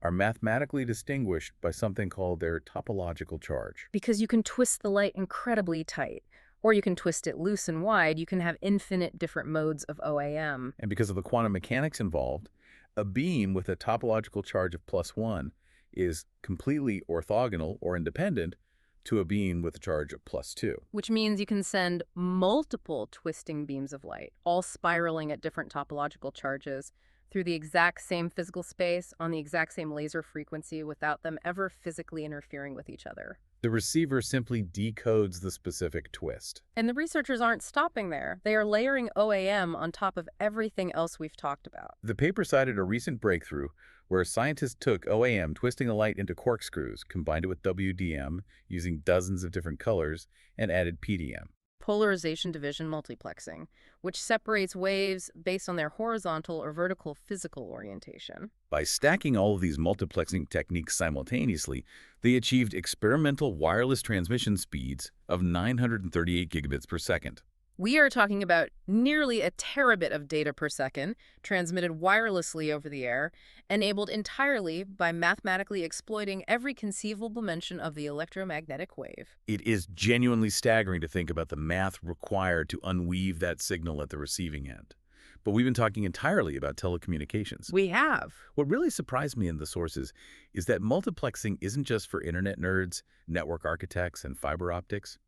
Speaker 1: are mathematically distinguished by something called their topological charge.
Speaker 2: Because you can twist the light incredibly tight, or you can twist it loose and wide. You can have infinite different modes of OAM.
Speaker 1: And because of the quantum mechanics involved, a beam with a topological charge of +1 is completely orthogonal or independent to a beam with a charge of +2.
Speaker 2: Which means you can send multiple twisting beams of light, all spiraling at different topological charges, through the exact same physical space on the exact same laser frequency without them ever physically interfering with each other.
Speaker 1: The receiver simply decodes the specific twist.
Speaker 2: And the researchers aren't stopping there. They are layering OAM on top of everything else we've talked about.
Speaker 1: The paper cited a recent breakthrough where scientists took OAM, twisting the light into corkscrews, combined it with WDM using dozens of different colors, and added PDM.
Speaker 2: Polarization division multiplexing, which separates waves based on their horizontal or vertical physical orientation.
Speaker 1: By stacking all of these multiplexing techniques simultaneously, they achieved experimental wireless transmission speeds of 938 gigabits per second.
Speaker 2: We are talking about nearly a terabit of data per second, transmitted wirelessly over the air, enabled entirely by mathematically exploiting every conceivable dimension of the electromagnetic wave.
Speaker 1: It is genuinely staggering to think about the math required to unweave that signal at the receiving end. But we've been talking entirely about telecommunications.
Speaker 2: We have.
Speaker 1: What really surprised me in the sources is that multiplexing isn't just for internet nerds, network architects, and fiber optics.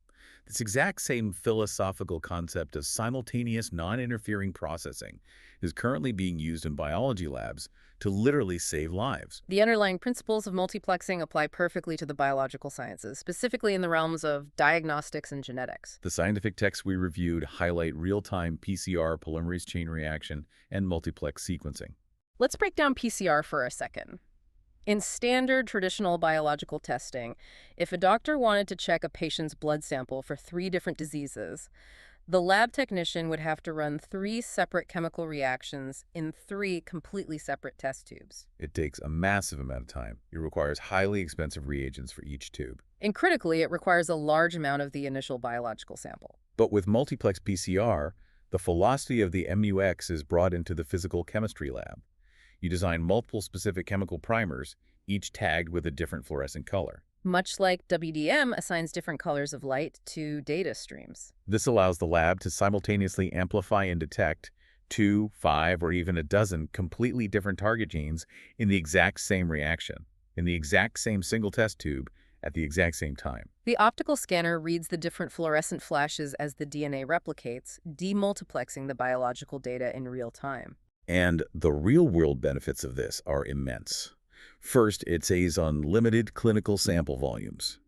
Speaker 1: This exact same philosophical concept of simultaneous non-interfering processing is currently being used in biology labs to literally save lives.
Speaker 2: The underlying principles of multiplexing apply perfectly to the biological sciences, specifically in the realms of diagnostics and genetics.
Speaker 1: The scientific texts we reviewed highlight real-time PCR polymerase chain reaction and multiplex sequencing.
Speaker 2: Let's break down PCR for a second. In standard traditional biological testing, if a doctor wanted to check a patient's blood sample for 3 different diseases, the lab technician would have to run 3 separate chemical reactions in 3 completely separate test tubes.
Speaker 1: It takes a massive amount of time. It requires highly expensive reagents for each tube.
Speaker 2: And critically, it requires a large amount of the initial biological sample.
Speaker 1: But with multiplex PCR, the velocity of the MUX is brought into the physical chemistry lab. You design multiple specific chemical primers, each tagged with a different fluorescent color.
Speaker 2: Much like WDM assigns different colors of light to data streams.
Speaker 1: This allows the lab to simultaneously amplify and detect 2, 5, or even a dozen completely different target genes in the exact same reaction, in the exact same single test tube, at the exact same time.
Speaker 2: The optical scanner reads the different fluorescent flashes as the DNA replicates, demultiplexing the biological data in real time.
Speaker 1: And the real-world benefits of this are immense. First, it saves on limited clinical sample volumes.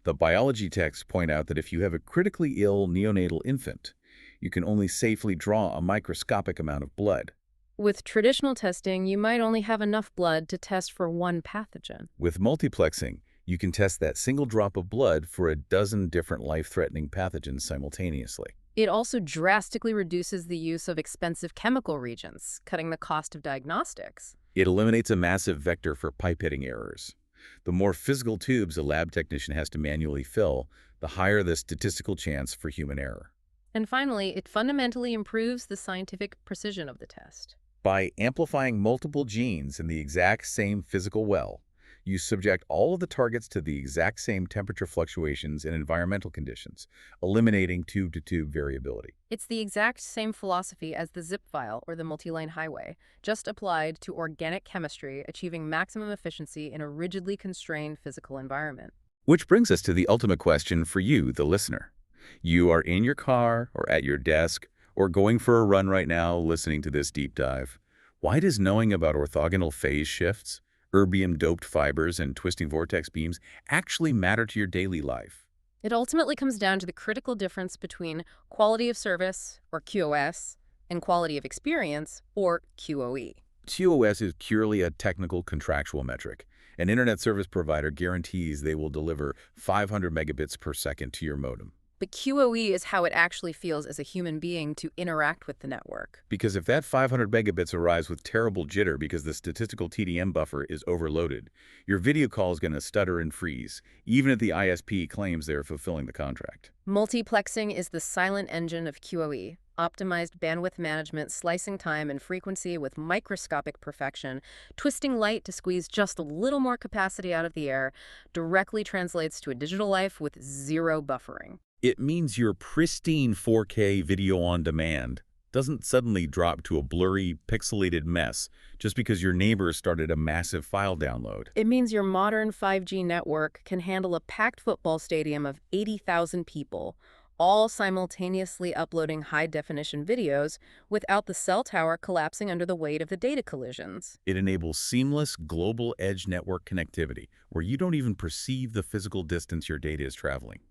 Speaker 1: The biology texts point out that if you have a critically ill neonatal infant, you can only safely draw a microscopic amount of blood.
Speaker 2: With traditional testing, you might only have enough blood to test for 1 pathogen.
Speaker 1: With multiplexing, you can test that single drop of blood for a dozen different life-threatening pathogens simultaneously.
Speaker 2: It also drastically reduces the use of expensive chemical reagents, cutting the cost of diagnostics.
Speaker 1: It eliminates a massive vector for pipetting errors. The more physical tubes a lab technician has to manually fill, the higher the statistical chance for human error.
Speaker 2: And finally, it fundamentally improves the scientific precision of the test.
Speaker 1: By amplifying multiple genes in the exact same physical well, you subject all of the targets to the exact same temperature fluctuations and environmental conditions, eliminating tube-to-tube variability.
Speaker 2: It's the exact same philosophy as the zip file or the multi-line highway, just applied to organic chemistry, achieving maximum efficiency in a rigidly constrained physical environment.
Speaker 1: Which brings us to the ultimate question for you, the listener. You are in your car or at your desk or going for a run right now listening to this deep dive. Why does knowing about orthogonal phase shifts, erbium-doped fibers, and twisting vortex beams actually matter to your daily life?
Speaker 2: It ultimately comes down to the critical difference between quality of service, or QoS, and quality of experience, or QoE.
Speaker 1: QoS is purely a technical contractual metric. An internet service provider guarantees they will deliver 500 megabits per second to your modem.
Speaker 2: But QoE is how it actually feels as a human being to interact with the network.
Speaker 1: Because if that 500 megabits arrives with terrible jitter because the statistical TDM buffer is overloaded, your video call is going to stutter and freeze, even if the ISP claims they are fulfilling the contract.
Speaker 2: Multiplexing is the silent engine of QoE, optimized bandwidth management, slicing time and frequency with microscopic perfection, twisting light to squeeze just a little more capacity out of the air, directly translates to a digital life with 0 buffering.
Speaker 1: It means your pristine 4K video on demand doesn't suddenly drop to a blurry, pixelated mess just because your neighbor started a massive file download.
Speaker 2: It means your modern 5G network can handle a packed football stadium of 80,000 people, all simultaneously uploading high-definition videos without the cell tower collapsing under the weight of the data collisions.
Speaker 1: It enables seamless global edge network connectivity where you don't even perceive the physical distance your data is traveling.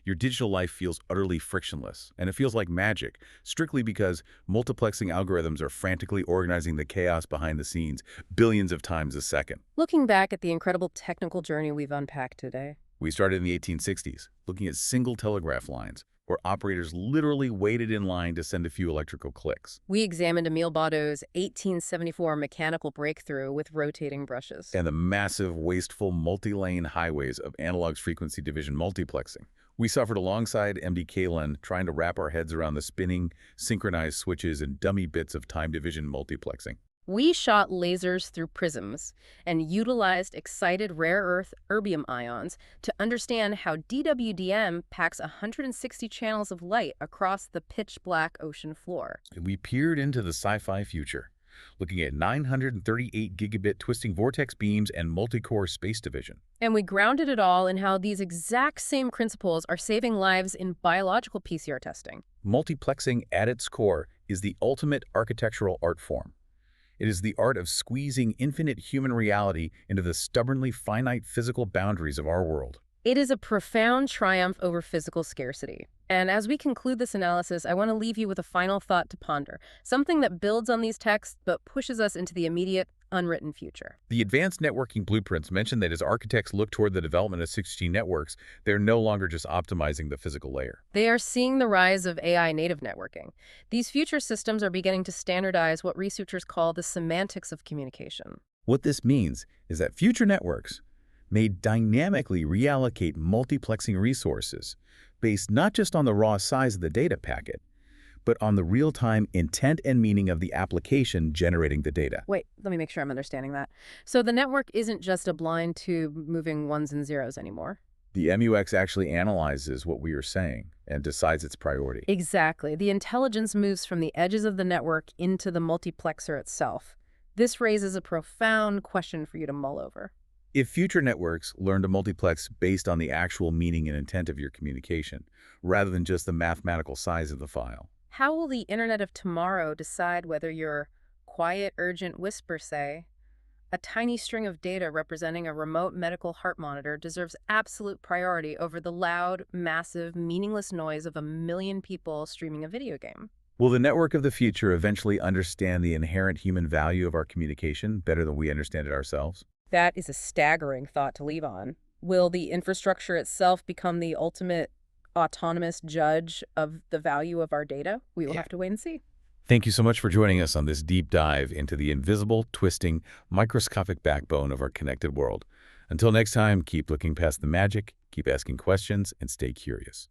Speaker 1: Your digital life feels utterly frictionless, and it feels like magic, strictly because multiplexing algorithms are frantically organizing the chaos behind the scenes billions of times a second.
Speaker 2: Looking back at the incredible technical journey we've unpacked today,
Speaker 1: We started in the 1860s, looking at single telegraph lines, where operators literally waited in line to send a few electrical clicks.
Speaker 2: we examined Emil Baudot's 1874 mechanical breakthrough with rotating brushes.
Speaker 1: And the massive, wasteful, multi-lane highways of analog's frequency division multiplexing, We suffered alongside MD trying to wrap our heads around the spinning, synchronized switches and dummy bits of time division multiplexing.
Speaker 2: We shot lasers through prisms and utilized excited rare earth erbium ions to understand how DWDM packs 160 channels of light across the pitch-black ocean floor.
Speaker 1: We peered into the sci-fi future, looking at 938 gigabit twisting vortex beams and multi-core space division.
Speaker 2: And we grounded it all in how these exact same principles are saving lives in biological PCR testing.
Speaker 1: Multiplexing at its core is the ultimate architectural art form. It is the art of squeezing infinite human reality into the stubbornly finite physical boundaries of our world.
Speaker 2: It is a profound triumph over physical scarcity. And as we conclude this analysis, I want to leave you with a final thought to ponder, something that builds on these texts but pushes us into the immediate, unwritten future.
Speaker 1: The advanced networking blueprints mention that as architects look toward the development of 6G networks, they're no longer just optimizing the physical layer.
Speaker 2: They are seeing the rise of AI native networking. These future systems are beginning to standardize what researchers call the semantics of communication.
Speaker 1: What this means is that future networks may dynamically reallocate multiplexing resources based not just on the raw size of the data packet, but on the real-time intent and meaning of the application generating the data.
Speaker 2: Wait, let me make sure I'm understanding that. So the network isn't just a blind tube moving ones and zeros anymore?
Speaker 1: The MUX actually analyzes what we are saying and decides its priority.
Speaker 2: Exactly. The intelligence moves from the edges of the network into the multiplexer itself. This raises a profound question for you to mull over.
Speaker 1: If future networks learn to multiplex based on the actual meaning and intent of your communication, rather than just the mathematical size of the file,
Speaker 2: how will the Internet of Tomorrow decide whether your quiet, urgent whisper, say, a tiny string of data representing a remote medical heart monitor deserves absolute priority over the loud, massive, meaningless noise of a million people streaming a video game?
Speaker 1: will the network of the future eventually understand the inherent human value of our communication better than we understand it ourselves?
Speaker 2: That is a staggering thought to leave on. Will the infrastructure itself become the ultimate autonomous judge of the value of our data? We will have to wait and see.
Speaker 1: Thank you so much for joining us on this deep dive into the invisible, twisting, microscopic backbone of our connected world. Until next time, keep looking past the magic, keep asking questions, and stay curious.